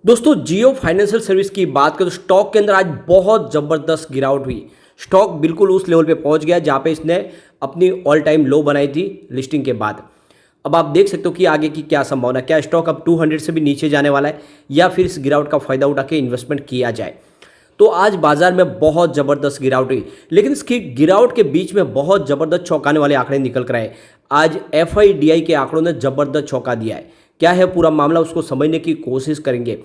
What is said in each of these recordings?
दोस्तों जियो financial service की बात करें तो स्टॉक के अंदर आज बहुत ज़बरदस्त गिरावट हुई। स्टॉक बिल्कुल उस लेवल पे पहुंच गया जहां पे इसने अपनी ऑल टाइम लो बनाई थी लिस्टिंग के बाद। अब आप देख सकते हो कि आगे की क्या संभावना, क्या स्टॉक अब 200 से भी नीचे जाने वाला है या फिर इस गिरावट का फायदा उठा के इन्वेस्टमेंट किया जाए। तो आज बाजार में बहुत ज़बरदस्त गिरावट हुई, लेकिन इसकी गिरावट के बीच में बहुत ज़बरदस्त चौंकाने वाले आंकड़े निकल कर आए। आज FIDI के आंकड़ों ने ज़बरदस्त चौंका दिया है। क्या है पूरा मामला, उसको समझने की कोशिश करेंगे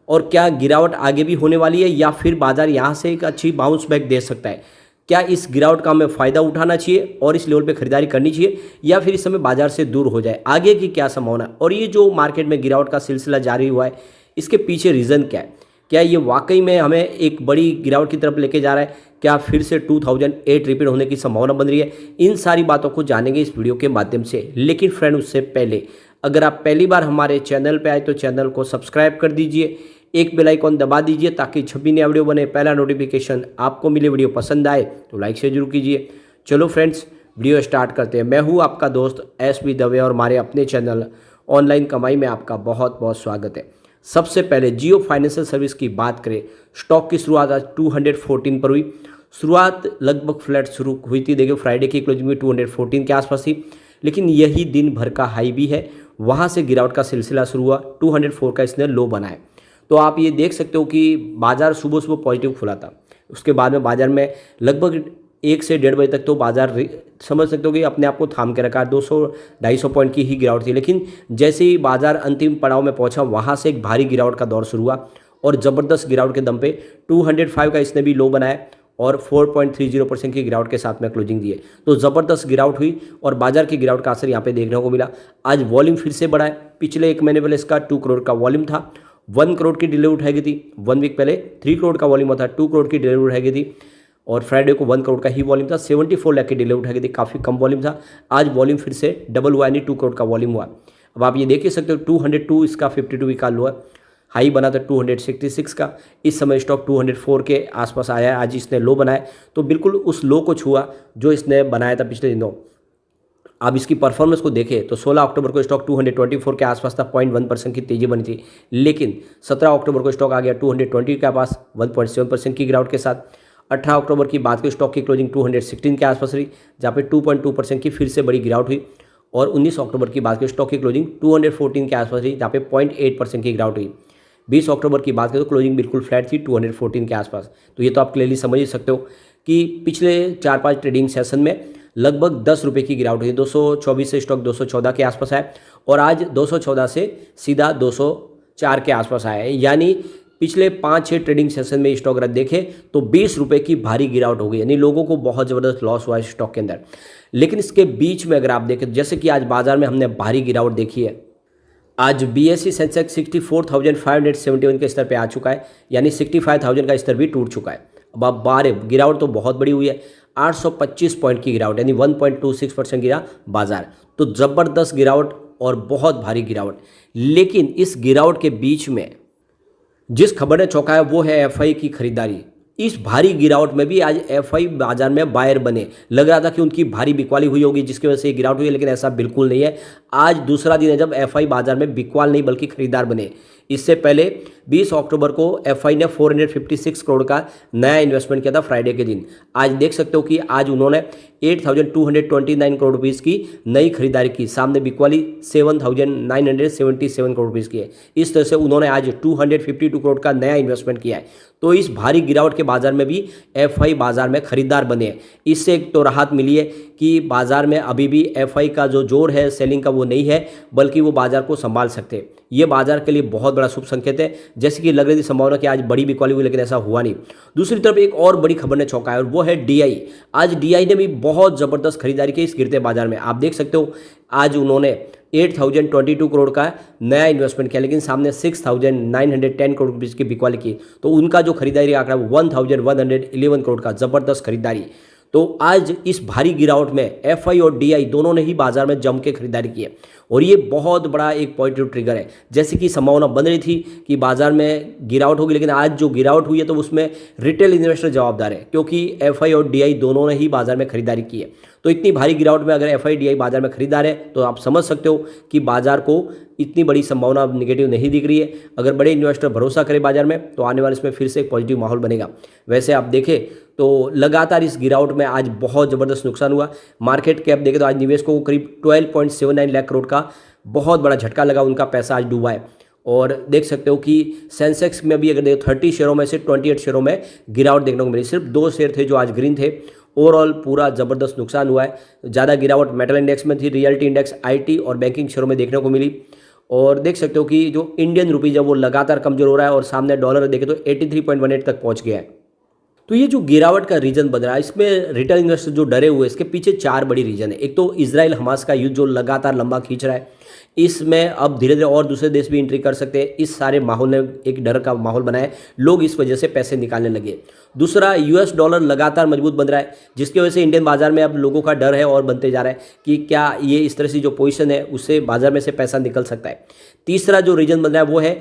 और क्या गिरावट आगे भी होने वाली है या फिर बाजार यहाँ से एक अच्छी बाउंस बैक दे सकता है। क्या इस गिरावट का हमें फ़ायदा उठाना चाहिए और इस लेवल पे खरीदारी करनी चाहिए या फिर इस समय बाजार से दूर हो जाए, आगे की क्या संभावना और ये जो मार्केट में गिरावट का सिलसिला जारी हुआ है इसके पीछे रीज़न क्या है। क्या ये वाकई में हमें एक बड़ी गिरावट की तरफ लेके जा रहा है, क्या फिर से 2008 रिपीट होने की संभावना बन रही है। इन सारी बातों को जानेंगे इस वीडियो के माध्यम से। लेकिन फ्रेंड उससे पहले अगर आप पहली बार हमारे चैनल पे आए तो चैनल को सब्सक्राइब कर दीजिए, एक बेल आइकॉन दबा दीजिए ताकि जब भी नया वीडियो बने पहला नोटिफिकेशन आपको मिले। वीडियो पसंद आए तो लाइक शेयर जरूर कीजिए। चलो फ्रेंड्स वीडियो स्टार्ट करते हैं। मैं हूँ आपका दोस्त SB दवे और हमारे अपने चैनल ऑनलाइन कमाई में आपका बहुत बहुत स्वागत है। सबसे पहले जियो फाइनेंशियल सर्विस की बात करें, स्टॉक की शुरुआत आज 214 पर हुई। शुरुआत लगभग फ्लैट शुरू हुई थी। देखिए फ्राइडे की क्लोजिंग में 214 के आसपास थी, लेकिन यही दिन भर का हाई भी है। वहाँ से गिरावट का सिलसिला शुरू हुआ, 204 का इसने लो बनाया। तो आप ये देख सकते हो कि बाजार सुबह सुबह पॉजिटिव खुला था। उसके बाद में बाजार में लगभग 1 से 1.5 बजे तक तो बाजार समझ सकते हो कि अपने आप को थाम के रखा। 200-250 पॉइंट की ही गिरावट थी, लेकिन जैसे ही बाजार अंतिम पड़ाव में पहुंचा वहां से एक भारी गिरावट का दौर शुरू हुआ और ज़बरदस्त गिरावट के दम पे 205 का इसने भी लो बनाया और 4.30% की गिरावट के साथ में क्लोजिंग दी है। तो ज़बरदस्त गिरावट हुई और बाजार की गिरावट का असर यहाँ पे देखने को मिला। आज वॉल्यूम फिर से बढ़ा है। पिछले एक महीने पहले इसका 2 करोड़ का वॉल्यूम था, 1 करोड़ की डिलीवरी उठाई गई थी। 1 वीक पहले 3 करोड़ का वॉल्यूम था, 2 करोड़ की डिलीवरी उठाई गई थी और फ्राइडे को 1 करोड़ का ही वॉल्यूम था। 74 लाख की डिलीवरी उठाई गई थी, काफ़ी कम वॉल्यूम था। आज वॉल्यूम फिर से डबल हुआ, यानी 2 करोड़ का वॉल्यूम हुआ। अब आप ये देख ही सकते हो 202 इसका 52 वीक का लो है। हाई बना था 266 का, इस समय स्टॉक 204 के आसपास आया है। आज इसने लो बनाया तो बिल्कुल उस लो को छुआ जो इसने बनाया था पिछले दिनों। आप इसकी परफॉर्मेंस को देखें तो 16 अक्टूबर को स्टॉक 224 के आसपास था, 0.1% की तेजी बनी थी। लेकिन 17 अक्टूबर को स्टॉक आ गया 220 के पास 1.7% की गिरावट के साथ। 18 अक्टूबर की बात करें, स्टॉक की क्लोजिंग 216 के आसपास रही, जहाँ पे 2.2% की फिर से बड़ी गिरावट हुई। और 19 अक्टूबर की बात करें, स्टॉक की क्लोजिंग 214 के आसपास रही, जहाँ पे 0.8% की गिरावट हुई। 20 अक्टूबर की बात करें तो क्लोजिंग बिल्कुल फ्लैट थी 214 के आसपास। तो ये तो आप क्लियरली समझ ही सकते हो कि पिछले 4-5 ट्रेडिंग सेशन में लगभग 10 रुपये की गिरावट हुई। 224 से स्टॉक 214 के आसपास आया और आज 214 से सीधा 204 के आसपास आया है। यानी पिछले 5-6 ट्रेडिंग सेशन में स्टॉक अगर देखें तो 20 रुपये की भारी गिरावट हो गई, यानी लोगों को बहुत ज़बरदस्त लॉस हुआ है स्टॉक के अंदर। लेकिन इसके बीच में अगर आप देखें, जैसे कि आज बाजार में हमने भारी गिरावट देखी है। आज BSE सेंसेक्स 64,571 के स्तर पे आ चुका है, यानी 65,000 का स्तर भी टूट चुका है। अब आप बाहर गिरावट तो बहुत बड़ी हुई है, 825 पॉइंट की गिरावट, यानी 1.26% गिरा बाजार। तो ज़बरदस्त गिरावट और बहुत भारी गिरावट। लेकिन इस गिरावट के बीच में जिस खबर ने चौंकाया वो है FI की खरीदारी। इस भारी गिरावट में भी आज FI बाजार में बायर बने। लग रहा था कि उनकी भारी बिकवाली हुई होगी जिसकी वजह से गिरावट हुई है, लेकिन ऐसा बिल्कुल नहीं है। आज दूसरा दिन है जब FI बाजार में बिकवाल नहीं बल्कि खरीदार बने। इससे पहले 20 अक्टूबर को FI ने 456 करोड़ का नया इन्वेस्टमेंट किया था फ्राइडे के दिन। आज देख सकते हो कि आज उन्होंने 8,229 करोड़ रुपीज़ की नई खरीदारी की, सामने बिकवाली 7,977 करोड़ रुपीज़ की है। इस तरह से उन्होंने आज 252 करोड़ का नया इन्वेस्टमेंट किया है। तो इस भारी गिरावट के बाजार में भी FI बाजार में खरीदार बने हैं। इससे एक तो राहत मिली है कि बाजार में अभी भी FI का जो जोर है सेलिंग का वो नहीं है, बल्कि वो बाजार को संभाल सकते हैं। ये बाजार के लिए बहुत बड़ा शुभ संकेत है। जैसे कि लग रही थी संभावना कि आज बड़ी बिकवाली हुई, लेकिन ऐसा हुआ नहीं। दूसरी तरफ एक और बड़ी खबर ने चौंकाया और वो है DI। आज DI ने भी बहुत ज़बरदस्त खरीदारी की इस गिरते बाजार में। आप देख सकते हो आज उन्होंने 8,022 करोड़ का नया इन्वेस्टमेंट किया, लेकिन सामने 6,910 करोड़ रुपीज़ की बिकवाली की। तो उनका जो खरीदारी आंकड़ा 1,111 करोड़ का ज़बरदस्त खरीदारी। तो आज इस भारी गिरावट में FI और DI दोनों ने ही बाजार में जम के खरीदारी की है और ये बहुत बड़ा एक पॉजिटिव ट्रिगर है। जैसे कि संभावना बन रही थी कि बाजार में गिरावट होगी, लेकिन आज जो गिरावट हुई है तो उसमें रिटेल इन्वेस्टर जवाबदार है, क्योंकि FI और DI दोनों ने ही बाजार में खरीदारी की है। तो इतनी भारी गिरावट में अगर एफआईडीआई बाजार में खरीदार है तो आप समझ सकते हो कि बाजार को इतनी बड़ी संभावना नेगेटिव नहीं दिख रही है। अगर बड़े इन्वेस्टर भरोसा करें बाजार में तो आने वाले इसमें फिर से एक पॉजिटिव माहौल बनेगा। वैसे आप देखें तो लगातार इस गिरावट में आज बहुत ज़बरदस्त नुकसान हुआ। मार्केट कैप देखें तो आज निवेशकों को करीब 12.79 लाख करोड़ का बहुत बड़ा झटका लगा, उनका पैसा आज डूबा है। और देख सकते हो कि सेंसेक्स में भी अगर देखो 30 शेयरों में से 28 शेयरों में गिरावट देखने को मिली। सिर्फ 2 शेयर थे जो आज ग्रीन थे। ओवरऑल पूरा ज़बरदस्त नुकसान हुआ है। ज़्यादा गिरावट मेटल इंडेक्स में थी, रियल्टी इंडेक्स, आईटी और बैंकिंग शेयरों में देखने को मिली। और देख सकते हो कि जो इंडियन रुपीज़ है वो लगातार कमजोर हो रहा है और सामने डॉलर देखें तो 83.18 तक पहुँच गया है। तो ये जो गिरावट का रीजन बन रहा है इसमें रिटेल इन्वेस्टर जो डरे हुए, इसके पीछे 4 बड़ी रीजन है। एक तो इजराइल हमास का युद्ध जो लगातार लंबा खींच रहा है, इसमें अब धीरे धीरे और दूसरे देश भी एंट्री कर सकते हैं। इस सारे माहौल ने एक डर का माहौल बनाया है, लोग इस वजह से पैसे निकालने लगे। दूसरा, यूएस डॉलर लगातार मजबूत बन रहा है जिसकी वजह से इंडियन बाजार में अब लोगों का डर है और बनते जा रहा है कि क्या ये इस तरह से जो पोजीशन है उससे बाजार में से पैसा निकल सकता है। तीसरा जो रीजन बन रहा है वो है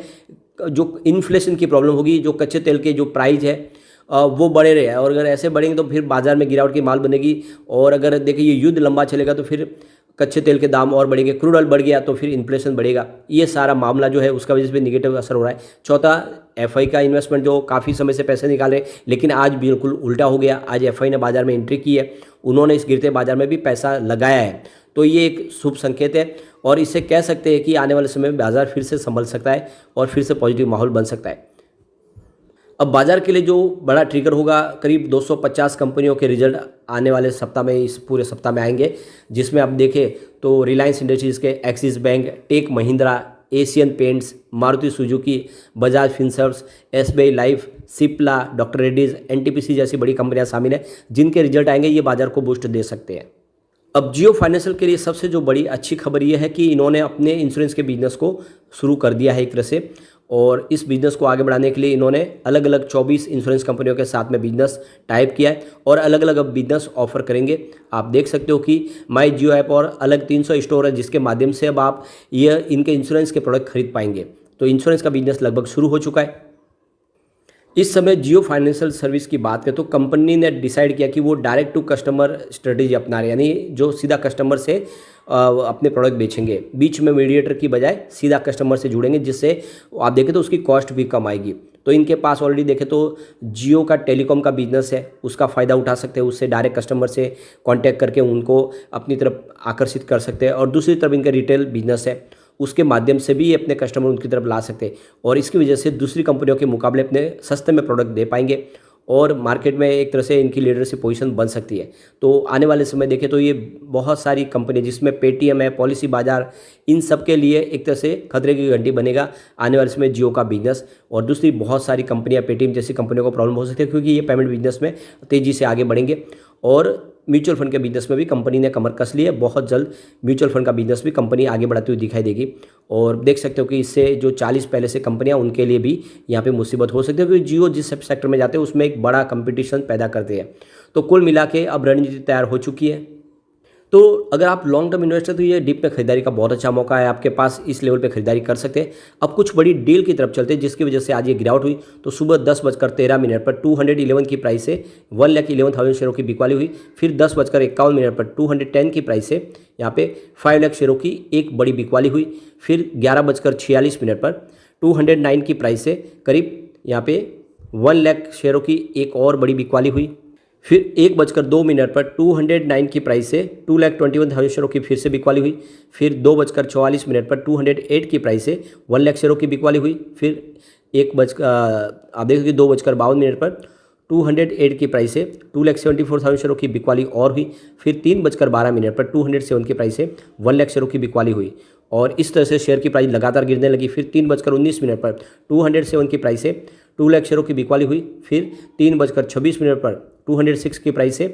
जो इन्फ्लेशन की प्रॉब्लम होगी, जो कच्चे तेल के जो प्राइस है वो बढ़े रहे हैं और अगर ऐसे बढ़ेंगे तो फिर बाजार में गिरावट की माल बनेगी। और अगर देखिए ये युद्ध लंबा चलेगा तो फिर कच्चे तेल के दाम और बढ़ेंगे, क्रूड ऑयल बढ़ गया तो फिर इन्फ्लेशन बढ़ेगा। ये सारा मामला जो है उसका वजह से निगेटिव असर हो रहा है। चौथा, एफआई का इन्वेस्टमेंट जो काफ़ी समय से पैसे निकाले लेकिन आज बिल्कुल उल्टा हो गया। आज एफआई ने बाजार में एंट्री की है, उन्होंने इस गिरते बाजार में भी पैसा लगाया है, तो ये एक शुभ संकेत है और इससे कह सकते हैं कि आने वाले समय में बाजार फिर से संभल सकता है और फिर से पॉजिटिव माहौल बन सकता है। अब बाजार के लिए जो बड़ा ट्रिगर होगा, करीब 250 कंपनियों के रिजल्ट आने वाले सप्ताह में, इस पूरे सप्ताह में आएंगे, जिसमें आप देखें तो रिलायंस इंडस्ट्रीज़ के, Axis Bank, Tech Mahindra, Asian Paints, Maruti Suzuki, Bajaj Finservs, SBI Life, Cipla, Doctor Reddy's, NTPC जैसी बड़ी कंपनियां शामिल हैं जिनके रिजल्ट आएंगे, ये बाजार को बूस्ट दे सकते हैं। अब जियो फाइनेंशियल के लिए सबसे जो बड़ी अच्छी खबर ये है कि इन्होंने अपने इंश्योरेंस के बिजनेस को शुरू कर दिया है एक तरह से, और इस बिज़नेस को आगे बढ़ाने के लिए इन्होंने अलग अलग 24 इंश्योरेंस कंपनियों के साथ में बिजनेस टाइप किया है और अलग अलग अब बिजनेस ऑफर करेंगे। आप देख सकते हो कि माई जियो ऐप और अलग 300 स्टोर है जिसके माध्यम से अब आप ये इनके इंश्योरेंस के प्रोडक्ट खरीद पाएंगे। तो इंश्योरेंस का बिजनेस लगभग शुरू हो चुका है। इस समय जियो फाइनेंशियल सर्विस की बात करें तो कंपनी ने डिसाइड किया कि वो डायरेक्ट टू कस्टमर स्ट्रेटेजी अपना रहे, यानी जो सीधा कस्टमर से अपने प्रोडक्ट बेचेंगे, बीच में मीडिएटर की बजाय सीधा कस्टमर से जुड़ेंगे, जिससे आप देखें तो उसकी कॉस्ट भी कम आएगी। तो इनके पास ऑलरेडी देखें तो जियो का टेलीकॉम का बिजनेस है, उसका फ़ायदा उठा सकते हैं, उससे डायरेक्ट कस्टमर से कांटेक्ट करके उनको अपनी तरफ आकर्षित कर सकते हैं। और दूसरी तरफ इनका रिटेल बिजनेस है, उसके माध्यम से भी अपने कस्टमर उनकी तरफ ला सकते हैं और इसकी वजह से दूसरी कंपनियों के मुकाबले अपने सस्ते में प्रोडक्ट दे पाएंगे और मार्केट में एक तरह से इनकी लीडरशिप पोजीशन बन सकती है। तो आने वाले समय देखें तो ये बहुत सारी कंपनी जिसमें पेटीएम है, पॉलिसी बाजार, इन सब के लिए एक तरह से खतरे की घंटी बनेगा आने वाले समय जियो का बिजनेस। और दूसरी बहुत सारी कंपनियां, पेटीएम जैसी कंपनियों को प्रॉब्लम हो सकती है क्योंकि ये पेमेंट बिजनेस में तेज़ी से आगे बढ़ेंगे। और म्यूचुअल फंड के बिजनेस में भी कंपनी ने कमर कस ली है, बहुत जल्द म्यूचुअल फंड का बिजनेस भी कंपनी आगे बढ़ाती हुई दिखाई देगी। और देख सकते हो कि इससे जो 40 पहले से कंपनियां, उनके लिए भी यहाँ पे मुसीबत हो सकती है क्योंकि जियो जिस सेक्टर में जाते हैं उसमें एक बड़ा कंपटीशन पैदा करते हैं। तो कुल मिला के अब रणनीति तैयार हो चुकी है। तो अगर आप लॉन्ग टर्म इन्वेस्टर तो ये डिप में खरीदारी का बहुत अच्छा मौका है आपके पास, इस लेवल पे खरीदारी कर सकते हैं। अब कुछ बड़ी डील की तरफ चलते हैं जिसकी वजह से आज ये गिरावट हुई। तो सुबह 10:13 पर 211 की प्राइस से 1,11,000 शेयरों की बिकवाली हुई। फिर 10:51 पर 210 की प्राइस से यहाँ पे 5 लाख शेयरों की एक बड़ी बिकवाली हुई। फिर 11:46 पर 209 की प्राइस से करीब यहाँ पे 1 लाख शेयरों की एक और बड़ी बिकवाली हुई। फिर 1:02 पर 209 की प्राइस से 2,21,000 शेयरों की फिर से बिकवाली हुई। फिर 2:44 पर 208 की प्राइस से 1 लाख शेयरों की बिकवाली हुई। फिर आप देख सकते 2:52 पर 208 की प्राइस से 2,74,000 शेयरों की बिकवाली और हुई। फिर 3:12 पर 207 की प्राइस से 1 लाख शेयरों की बिकवाली हुई और इस तरह से शेयर की प्राइस लगातार गिरने लगी। फिर 3:19 पर 207 की प्राइस से 2 लाख शेयरों की बिकवाली हुई। फिर 3:26 पर 206 की प्राइस से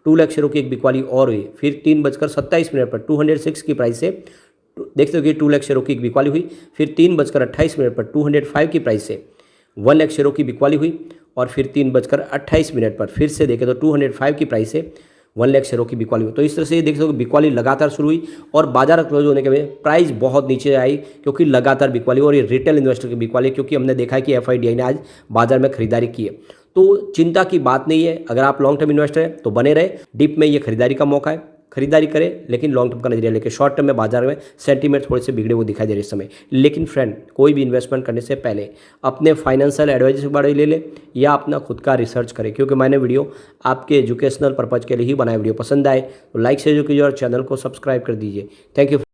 2 लाख शेयरों की एक बिकवाली और हुई। फिर 3:27 पर 206 की प्राइस से देखते हो कि 2 लाख शेयरों की एक बिकवाली हुई। फिर 3:28 पर 205 की प्राइस से 1 लाख शेयरों की बिकवाली हुई और फिर 3:28 पर फिर से देखें तो 205 की प्राइस से 1 लाख शेयरों की बिकवाली हुई। तो इस तरह से देख सकते हो बिकवाली लगातार शुरू हुई और बाजार क्लोज होने के बाद प्राइस बहुत नीचे आई क्योंकि लगातार बिकवाली और ये रिटेल इन्वेस्टर की बिकवाली, क्योंकि हमने देखा है कि एफआईडीआई ने आज बाजार में खरीदारी की है। तो चिंता की बात नहीं है, अगर आप लॉन्ग टर्म इन्वेस्टर हैं तो बने रहे, डिप में ये खरीदारी का मौका है, खरीदारी करें, लेकिन लॉन्ग टर्म का नजरिया लेके। शॉर्ट टर्म में बाजार में सेंटीमेंट थोड़े से बिगड़े हुए दिखाई दे रहे इस समय। लेकिन फ्रेंड, कोई भी इन्वेस्टमेंट करने से पहले अपने फाइनेंशियल एडवाइजर के बारे में ले ले या अपना खुद का रिसर्च करें, क्योंकि मैंने वीडियो आपके एजुकेशनल पर्पज के लिए ही बनाया। वीडियो पसंद आए तो लाइक शेयर कीजिए और चैनल को सब्सक्राइब कर दीजिए। Thank you.